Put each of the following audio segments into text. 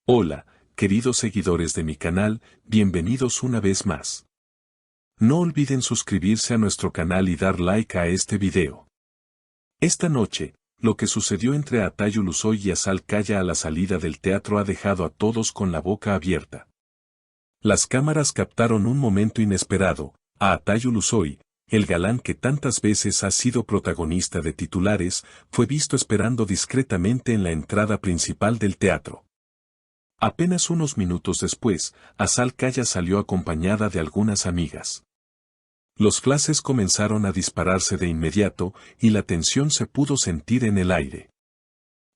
Hola, queridos seguidores de mi canal, bienvenidos una vez más. No olviden suscribirse a nuestro canal y dar like a este video. Esta noche, lo que sucedió entre Atay Ulusoy y Azal Kaya a la salida del teatro ha dejado a todos con la boca abierta. Las cámaras captaron un momento inesperado, a Atay Ulusoy, el galán que tantas veces ha sido protagonista de titulares, fue visto esperando discretamente en la entrada principal del teatro. Apenas unos minutos después, Azal Kaya salió acompañada de algunas amigas. Los flashes comenzaron a dispararse de inmediato y la tensión se pudo sentir en el aire.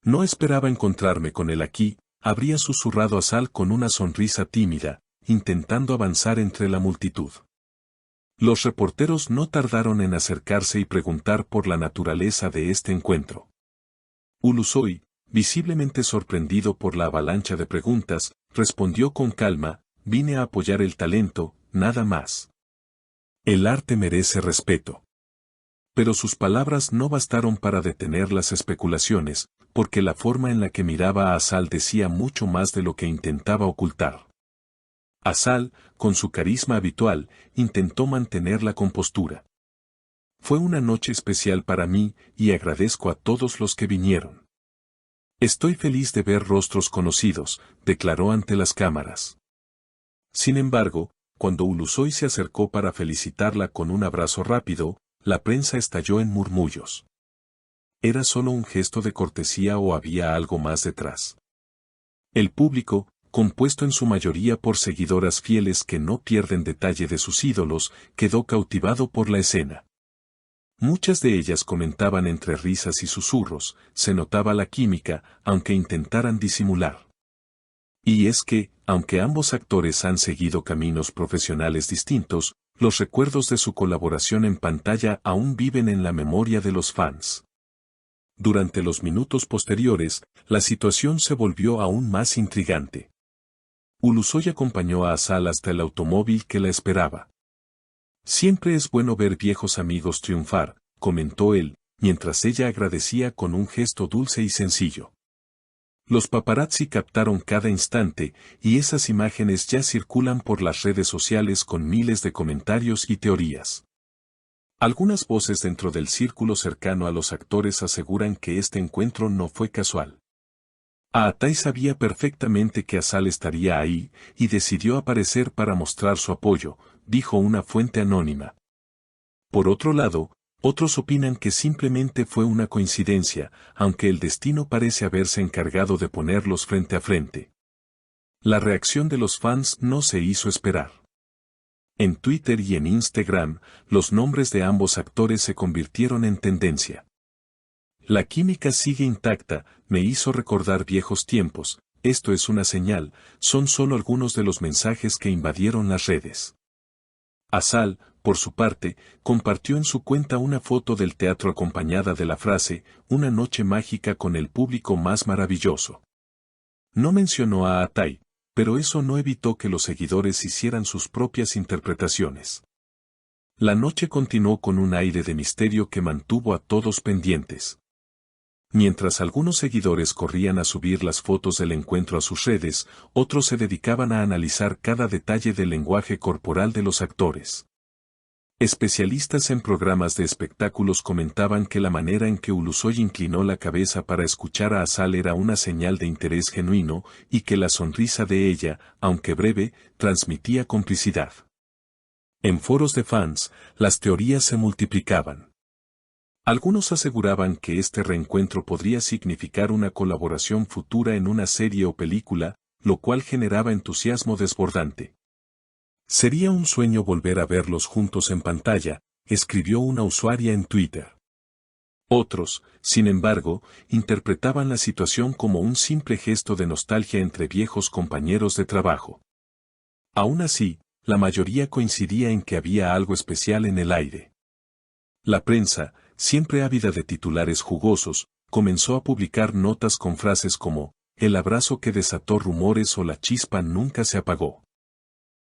No esperaba encontrarme con él aquí, habría susurrado Azal con una sonrisa tímida, intentando avanzar entre la multitud. Los reporteros no tardaron en acercarse y preguntar por la naturaleza de este encuentro. Ulusoy, visiblemente sorprendido por la avalancha de preguntas, respondió con calma: vine a apoyar el talento, nada más. El arte merece respeto. Pero sus palabras no bastaron para detener las especulaciones, porque la forma en la que miraba a Azal decía mucho más de lo que intentaba ocultar. Azal, con su carisma habitual, intentó mantener la compostura. Fue una noche especial para mí, y agradezco a todos los que vinieron. Estoy feliz de ver rostros conocidos, declaró ante las cámaras. Sin embargo, cuando Ulusoy se acercó para felicitarla con un abrazo rápido, la prensa estalló en murmullos. ¿Era solo un gesto de cortesía o había algo más detrás? El público, compuesto en su mayoría por seguidoras fieles que no pierden detalle de sus ídolos, quedó cautivado por la escena. Muchas de ellas comentaban entre risas y susurros, se notaba la química, aunque intentaran disimular. Y es que, aunque ambos actores han seguido caminos profesionales distintos, los recuerdos de su colaboración en pantalla aún viven en la memoria de los fans. Durante los minutos posteriores, la situación se volvió aún más intrigante. Ulusoy acompañó a Azal hasta el automóvil que la esperaba. Siempre es bueno ver viejos amigos triunfar, comentó él, mientras ella agradecía con un gesto dulce y sencillo. Los paparazzi captaron cada instante, y esas imágenes ya circulan por las redes sociales con miles de comentarios y teorías. Algunas voces dentro del círculo cercano a los actores aseguran que este encuentro no fue casual. Atay sabía perfectamente que Azal estaría ahí, y decidió aparecer para mostrar su apoyo, dijo una fuente anónima. Por otro lado, otros opinan que simplemente fue una coincidencia, aunque el destino parece haberse encargado de ponerlos frente a frente. La reacción de los fans no se hizo esperar. En Twitter y en Instagram, los nombres de ambos actores se convirtieron en tendencia. La química sigue intacta, me hizo recordar viejos tiempos, esto es una señal, son solo algunos de los mensajes que invadieron las redes. Azal, por su parte, compartió en su cuenta una foto del teatro acompañada de la frase, una noche mágica con el público más maravilloso. No mencionó a Atay, pero eso no evitó que los seguidores hicieran sus propias interpretaciones. La noche continuó con un aire de misterio que mantuvo a todos pendientes. Mientras algunos seguidores corrían a subir las fotos del encuentro a sus redes, otros se dedicaban a analizar cada detalle del lenguaje corporal de los actores. Especialistas en programas de espectáculos comentaban que la manera en que Ulusoy inclinó la cabeza para escuchar a Azal era una señal de interés genuino, y que la sonrisa de ella, aunque breve, transmitía complicidad. En foros de fans, las teorías se multiplicaban. Algunos aseguraban que este reencuentro podría significar una colaboración futura en una serie o película, lo cual generaba entusiasmo desbordante. Sería un sueño volver a verlos juntos en pantalla, escribió una usuaria en Twitter. Otros, sin embargo, interpretaban la situación como un simple gesto de nostalgia entre viejos compañeros de trabajo. Aún así, la mayoría coincidía en que había algo especial en el aire. La prensa, siempre ávida de titulares jugosos, comenzó a publicar notas con frases como, el abrazo que desató rumores o la chispa nunca se apagó.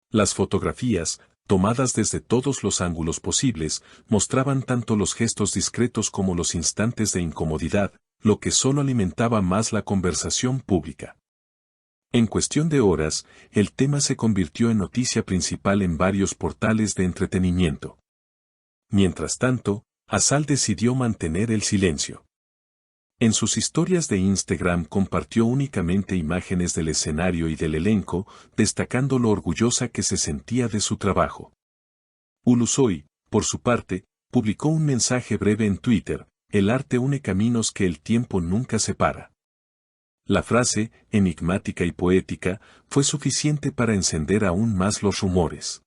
Las fotografías, tomadas desde todos los ángulos posibles, mostraban tanto los gestos discretos como los instantes de incomodidad, lo que solo alimentaba más la conversación pública. En cuestión de horas, el tema se convirtió en noticia principal en varios portales de entretenimiento. Mientras tanto, Azal decidió mantener el silencio. En sus historias de Instagram compartió únicamente imágenes del escenario y del elenco, destacando lo orgullosa que se sentía de su trabajo. Ulusoy, por su parte, publicó un mensaje breve en Twitter: "El arte une caminos que el tiempo nunca separa". La frase, enigmática y poética, fue suficiente para encender aún más los rumores.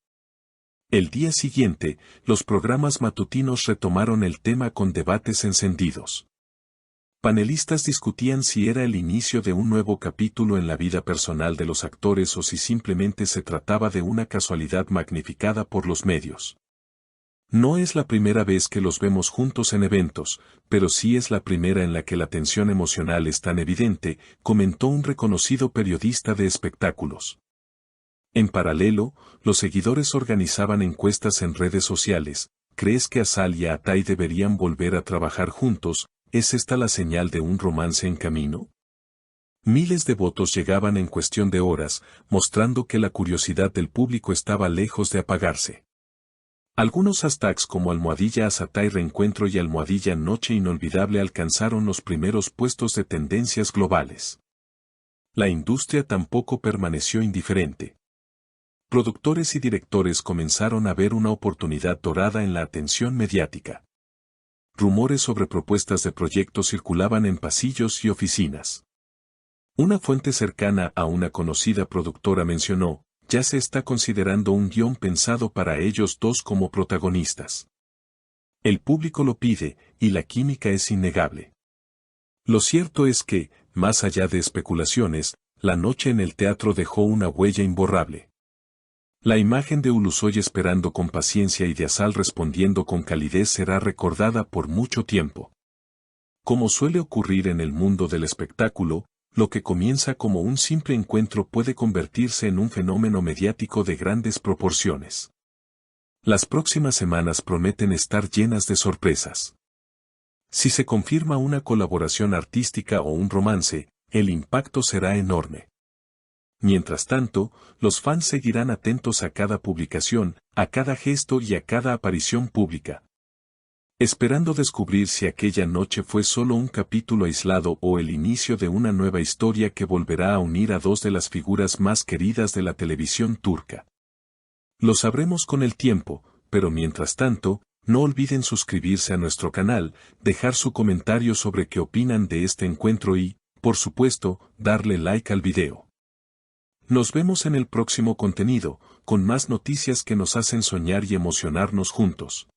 El día siguiente, los programas matutinos retomaron el tema con debates encendidos. Panelistas discutían si era el inicio de un nuevo capítulo en la vida personal de los actores o si simplemente se trataba de una casualidad magnificada por los medios. No es la primera vez que los vemos juntos en eventos, pero sí es la primera en la que la tensión emocional es tan evidente, comentó un reconocido periodista de espectáculos. En paralelo, los seguidores organizaban encuestas en redes sociales. ¿Crees que Azal y Atay deberían volver a trabajar juntos? ¿Es esta la señal de un romance en camino? Miles de votos llegaban en cuestión de horas, mostrando que la curiosidad del público estaba lejos de apagarse. Algunos hashtags como #Azatay Reencuentro y #Noche Inolvidable alcanzaron los primeros puestos de tendencias globales. La industria tampoco permaneció indiferente. Productores y directores comenzaron a ver una oportunidad dorada en la atención mediática. Rumores sobre propuestas de proyectos circulaban en pasillos y oficinas. Una fuente cercana a una conocida productora mencionó: "Ya se está considerando un guión pensado para ellos dos como protagonistas. El público lo pide, y la química es innegable". Lo cierto es que, más allá de especulaciones, la noche en el teatro dejó una huella imborrable. La imagen de Ulusoy esperando con paciencia y de Azal respondiendo con calidez será recordada por mucho tiempo. Como suele ocurrir en el mundo del espectáculo, lo que comienza como un simple encuentro puede convertirse en un fenómeno mediático de grandes proporciones. Las próximas semanas prometen estar llenas de sorpresas. Si se confirma una colaboración artística o un romance, el impacto será enorme. Mientras tanto, los fans seguirán atentos a cada publicación, a cada gesto y a cada aparición pública, esperando descubrir si aquella noche fue solo un capítulo aislado o el inicio de una nueva historia que volverá a unir a dos de las figuras más queridas de la televisión turca. Lo sabremos con el tiempo, pero mientras tanto, no olviden suscribirse a nuestro canal, dejar su comentario sobre qué opinan de este encuentro y, por supuesto, darle like al video. Nos vemos en el próximo contenido, con más noticias que nos hacen soñar y emocionarnos juntos.